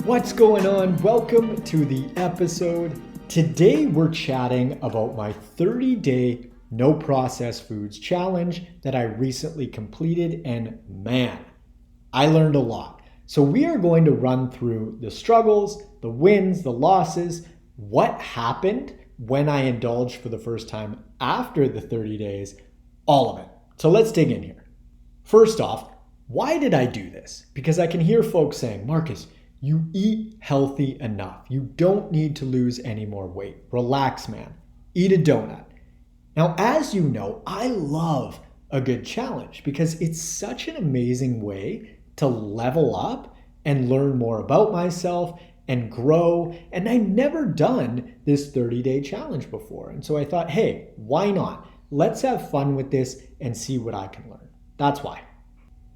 What's going on? Welcome to the episode. Today we're chatting about my 30-day no processed foods challenge that I recently completed, and man, I learned a lot. So we are going to run through the struggles, the wins, the losses, what happened when I indulged for the first time after the 30 days, all of it. So let's dig in here. First off, why did I do this? Because I can hear folks saying, Marcus, you eat healthy enough. You don't need to lose any more weight. Relax, man. Eat a donut. Now, as you know, I love a good challenge because it's such an amazing way to level up and learn more about myself and grow. And I'd never done this 30-day challenge before. And so I thought, hey, why not? Let's have fun with this and see what I can learn. That's why.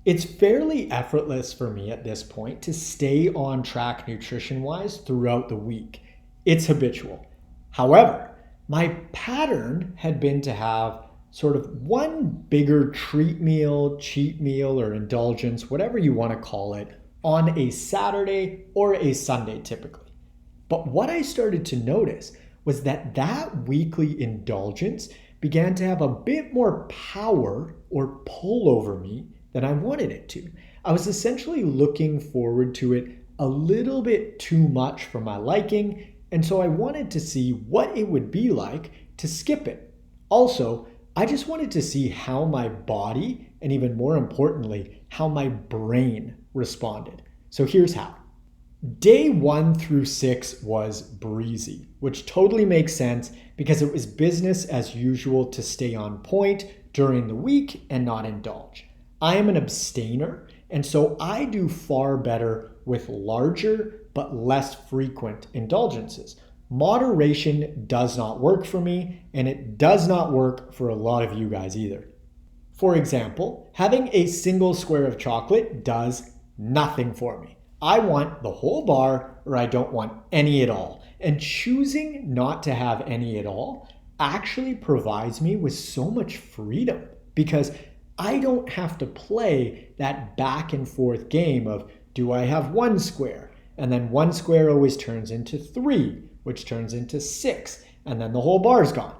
It's fairly effortless for me at this point to stay on track nutrition-wise throughout the week. It's habitual. However, my pattern had been to have sort of one bigger treat meal, cheat meal, or indulgence, whatever you want to call it, on a Saturday or a Sunday typically. But what I started to notice was that weekly indulgence began to have a bit more power or pull over me than I wanted it to. I was essentially looking forward to it a little bit too much for my liking, and so I wanted to see what it would be like to skip it. Also, I just wanted to see how my body, and even more importantly, how my brain responded. So here's how. Day 1 through 6 was breezy, which totally makes sense because it was business as usual to stay on point during the week and not indulge. I am an abstainer, and so I do far better with larger but less frequent indulgences. Moderation does not work for me, and it does not work for a lot of you guys either. For example, having a single square of chocolate does nothing for me. I want the whole bar or I don't want any at all. And choosing not to have any at all actually provides me with so much freedom because I don't have to play that back and forth game of, do I have one square? And then one square always turns into 3, which turns into 6, and then the whole bar's gone.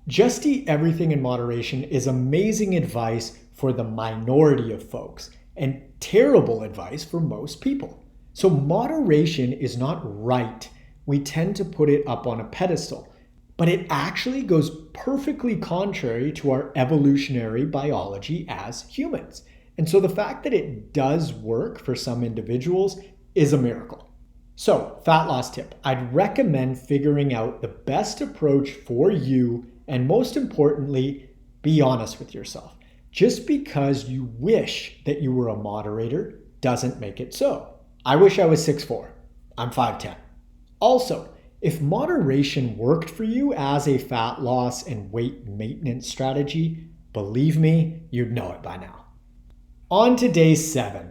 Just eat everything in moderation is amazing advice for the minority of folks and terrible advice for most people. So moderation is not right. We tend to put it up on a pedestal. But it actually goes perfectly contrary to our evolutionary biology as humans. And so the fact that it does work for some individuals is a miracle. So, fat loss tip. I'd recommend figuring out the best approach for you, and most importantly, be honest with yourself. Just because you wish that you were a moderator doesn't make it so. I wish I was 6'4". I'm 5'10". Also, if moderation worked for you as a fat loss and weight maintenance strategy, believe me, you'd know it by now. On to day 7.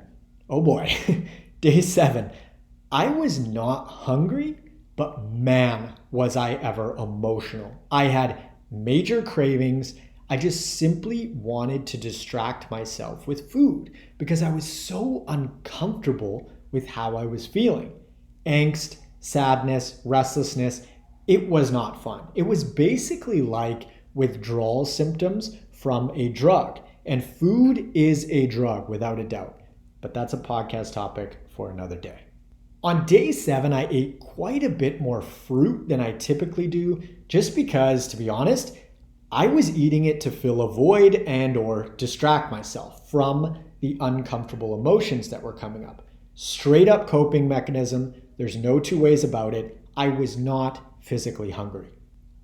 Oh boy, day 7. I was not hungry, but man, was I ever emotional. I had major cravings. I just simply wanted to distract myself with food because I was so uncomfortable with how I was feeling. Angst, sadness, restlessness, it was not fun. It was basically like withdrawal symptoms from a drug. And food is a drug without a doubt. But that's a podcast topic for another day. On day 7, I ate quite a bit more fruit than I typically do, just because, to be honest, I was eating it to fill a void and or distract myself from the uncomfortable emotions that were coming up. Straight up coping mechanism. There's no two ways about it. I was not physically hungry.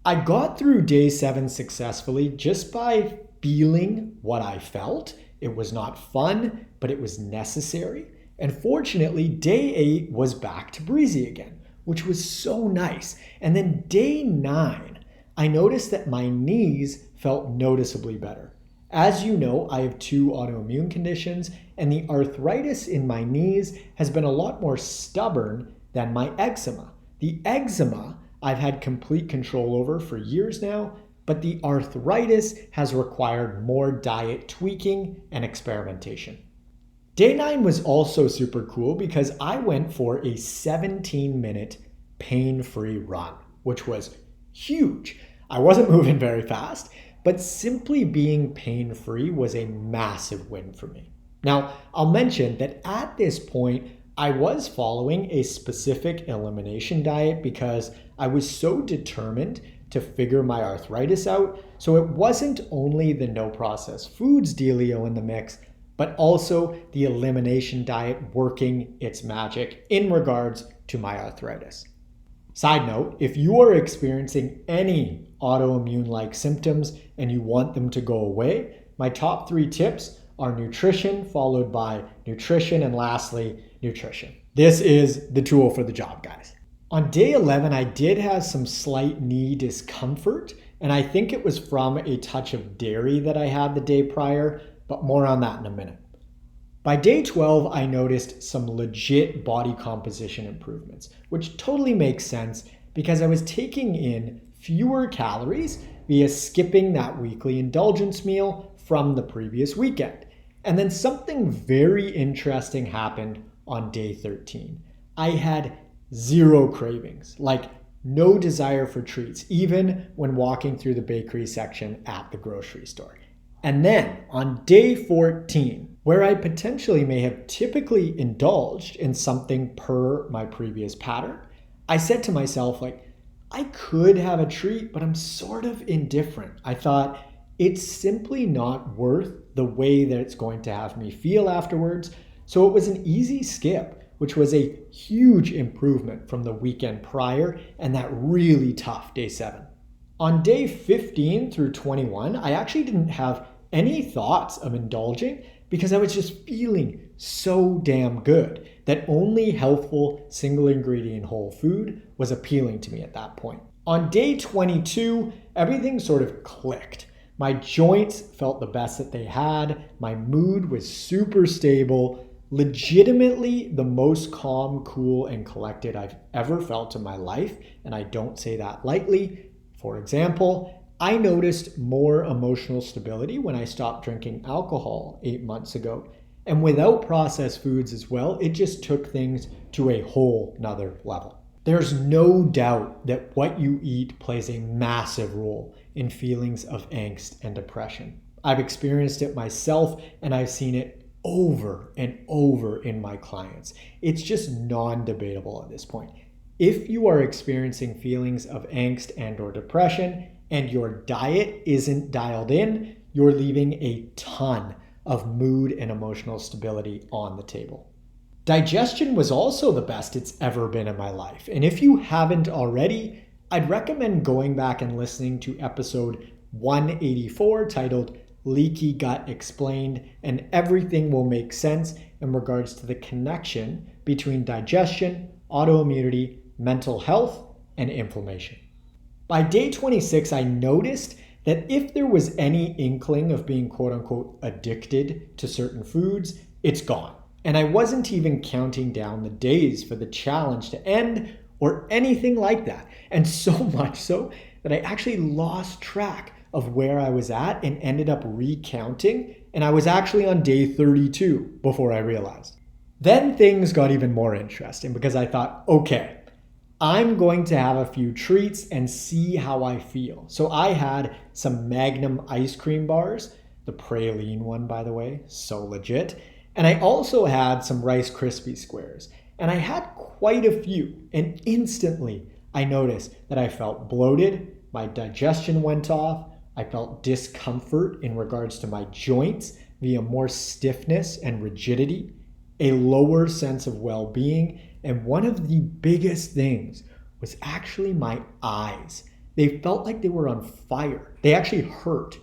I got through day 7 successfully just by feeling what I felt. It was not fun, but it was necessary. And fortunately, day 8 was back to breezy again, which was so nice. And then day 9, I noticed that my knees felt noticeably better. As you know, I have 2 autoimmune conditions, and the arthritis in my knees has been a lot more stubborn than my eczema. The eczema I've had complete control over for years now, but the arthritis has required more diet tweaking and experimentation. Day 9 was also super cool because I went for a 17-minute pain-free run, which was huge. I wasn't moving very fast, but simply being pain-free was a massive win for me. Now, I'll mention that at this point, I was following a specific elimination diet because I was so determined to figure my arthritis out. So it wasn't only the no processed foods dealio in the mix, but also the elimination diet working its magic in regards to my arthritis. Side note, if you are experiencing any autoimmune-like symptoms and you want them to go away, my top 3 tips are nutrition, followed by nutrition, and lastly, nutrition. This is the tool for the job, guys. On day 11, I did have some slight knee discomfort, and I think it was from a touch of dairy that I had the day prior, but more on that in a minute. By day 12, I noticed some legit body composition improvements, which totally makes sense because I was taking in fewer calories via skipping that weekly indulgence meal from the previous weekend. And then something very interesting happened on day 13. I had 0 cravings, like no desire for treats, even when walking through the bakery section at the grocery store. And then on day 14, where I potentially may have typically indulged in something per my previous pattern, I said to myself, I could have a treat, but I'm sort of indifferent. I thought it's simply not worth the way that it's going to have me feel afterwards. So it was an easy skip, which was a huge improvement from the weekend prior and that really tough day 7. On day 15 through 21, I actually didn't have any thoughts of indulging because I was just feeling so damn good that only healthful single ingredient whole food was appealing to me at that point. On day 22, everything sort of clicked. My joints felt the best that they had. My mood was super stable, legitimately the most calm, cool, and collected I've ever felt in my life. And I don't say that lightly. For example, I noticed more emotional stability when I stopped drinking alcohol 8 months ago. And without processed foods as well, it just took things to a whole nother level. There's no doubt that what you eat plays a massive role in feelings of angst and depression. I've experienced it myself and I've seen it over and over in my clients. It's just non-debatable at this point. If you are experiencing feelings of angst and or depression and your diet isn't dialed in, you're leaving a ton of mood and emotional stability on the table. Digestion was also the best it's ever been in my life. And if you haven't already, I'd recommend going back and listening to episode 184 titled Leaky Gut Explained, and everything will make sense in regards to the connection between digestion, autoimmunity, mental health, and inflammation. By day 26, I noticed that if there was any inkling of being quote unquote addicted to certain foods, it's gone. And I wasn't even counting down the days for the challenge to end or anything like that. And so much so that I actually lost track of where I was at and ended up recounting. And I was actually on day 32 before I realized. Then things got even more interesting because I thought, okay, I'm going to have a few treats and see how I feel. So I had some Magnum ice cream bars, the praline one, by the way, so legit. And I also had some Rice Krispie squares. And I had quite a few. And instantly I noticed that I felt bloated, my digestion went off, I felt discomfort in regards to my joints via more stiffness and rigidity, a lower sense of well-being, and one of the biggest things was actually my eyes. They felt like they were on fire. They actually hurt.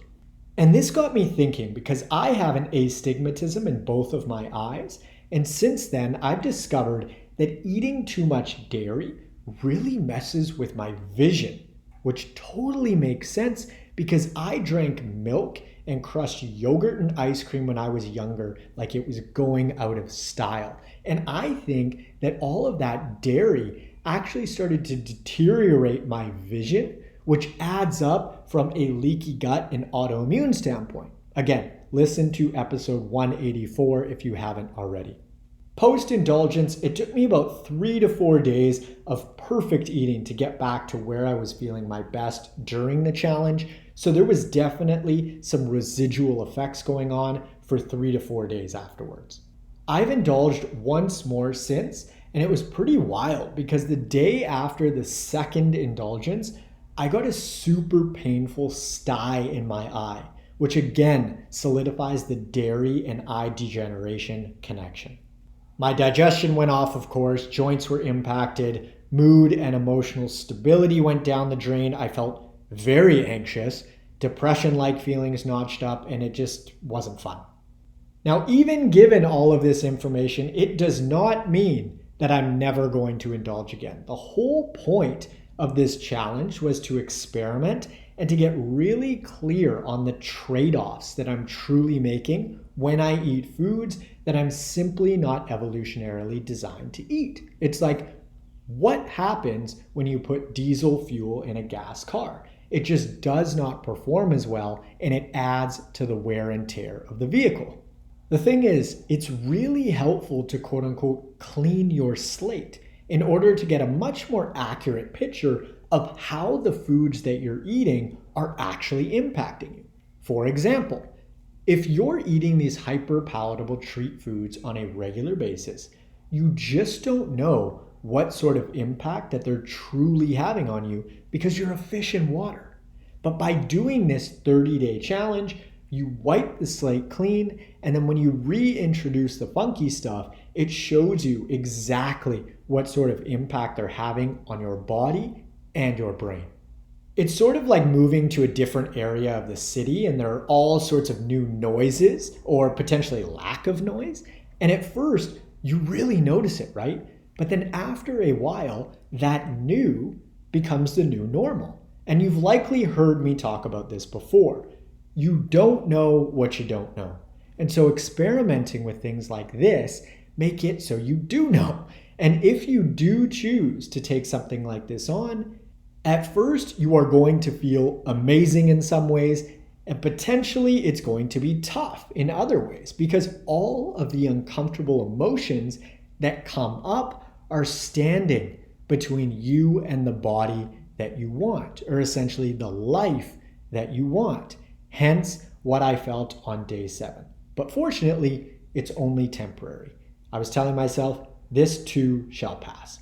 And this got me thinking because I have an astigmatism in both of my eyes. And since then, I've discovered that eating too much dairy really messes with my vision, which totally makes sense because I drank milk and crushed yogurt and ice cream when I was younger like it was going out of style. And I think that all of that dairy actually started to deteriorate my vision, which adds up from a leaky gut and autoimmune standpoint. Again, listen to episode 184 if you haven't already. Post-indulgence, it took me about 3 to 4 days of perfect eating to get back to where I was feeling my best during the challenge. So there was definitely some residual effects going on for 3 to 4 days afterwards. I've indulged once more since, and it was pretty wild because the day after the second indulgence, I got a super painful sty in my eye, which again solidifies the dairy and eye degeneration connection. My digestion went off, of course, joints were impacted, mood and emotional stability went down the drain. I felt very anxious, depression-like feelings notched up, and it just wasn't fun. Now, even given all of this information, it does not mean that I'm never going to indulge again. The whole point of this challenge was to experiment and to get really clear on the trade-offs that I'm truly making when I eat foods that I'm simply not evolutionarily designed to eat. It's like, what happens when you put diesel fuel in a gas car? It just does not perform as well, and it adds to the wear and tear of the vehicle. The thing is, it's really helpful to quote unquote clean your slate in order to get a much more accurate picture of how the foods that you're eating are actually impacting you. For example, if you're eating these hyper-palatable treat foods on a regular basis, you just don't know what sort of impact that they're truly having on you because you're a fish in water. But by doing this 30-day challenge, you wipe the slate clean, and then when you reintroduce the funky stuff, it shows you exactly what sort of impact they're having on your body and your brain. It's sort of like moving to a different area of the city, and there are all sorts of new noises or potentially lack of noise. And at first, you really notice it, right? But then after a while, that new becomes the new normal. And you've likely heard me talk about this before. You don't know what you don't know. And so experimenting with things like this make it so you do know. And if you do choose to take something like this on, at first you are going to feel amazing in some ways, and potentially it's going to be tough in other ways because all of the uncomfortable emotions that come up are standing between you and the body that you want, or essentially the life that you want. Hence what I felt on day 7. But fortunately, it's only temporary. I was telling myself, this too shall pass.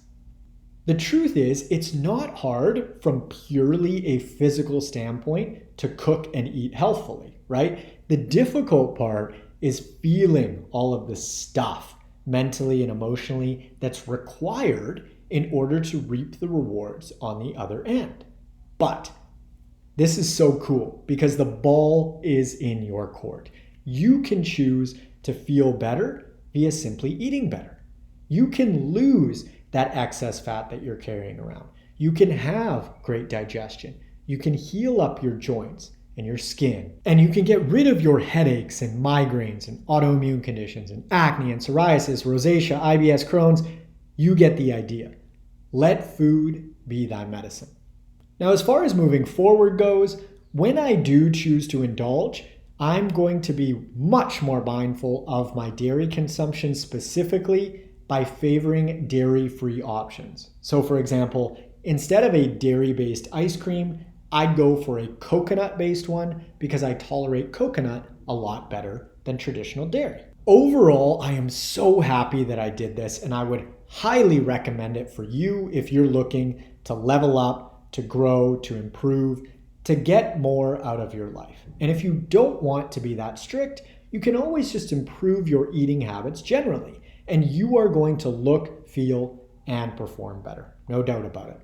The truth is, it's not hard from purely a physical standpoint to cook and eat healthfully, right? The difficult part is feeling all of the stuff mentally and emotionally that's required in order to reap the rewards on the other end. But this is so cool because the ball is in your court. You can choose to feel better via simply eating better. You can lose that excess fat that you're carrying around. You can have great digestion. You can heal up your joints and your skin. And you can get rid of your headaches and migraines and autoimmune conditions and acne and psoriasis, rosacea, IBS, Crohn's. You get the idea. Let food be thy medicine. Now, as far as moving forward goes, when I do choose to indulge, I'm going to be much more mindful of my dairy consumption, specifically by favoring dairy-free options. So for example, instead of a dairy-based ice cream, I'd go for a coconut-based one because I tolerate coconut a lot better than traditional dairy. Overall, I am so happy that I did this, and I would highly recommend it for you if you're looking to level up, to grow, to improve, to get more out of your life. And if you don't want to be that strict, you can always just improve your eating habits generally, and you are going to look, feel, and perform better. No doubt about it.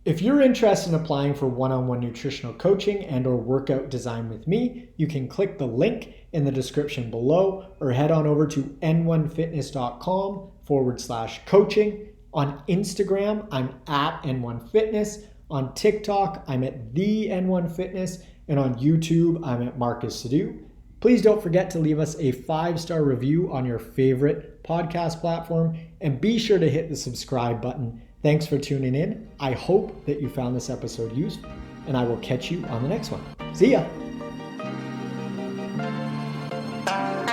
If you're interested in applying for one-on-one nutritional coaching and or workout design with me, you can click the link in the description below or head on over to n1fitness.com/coaching. On Instagram, I'm at N1Fitness. On TikTok, I'm at the N1Fitness. And on YouTube, I'm at Marcus Sadu. Please don't forget to leave us a 5-star review on your favorite podcast platform, and be sure to hit the subscribe button. Thanks for tuning in. I hope that you found this episode useful, and I will catch you on the next one. See ya. you.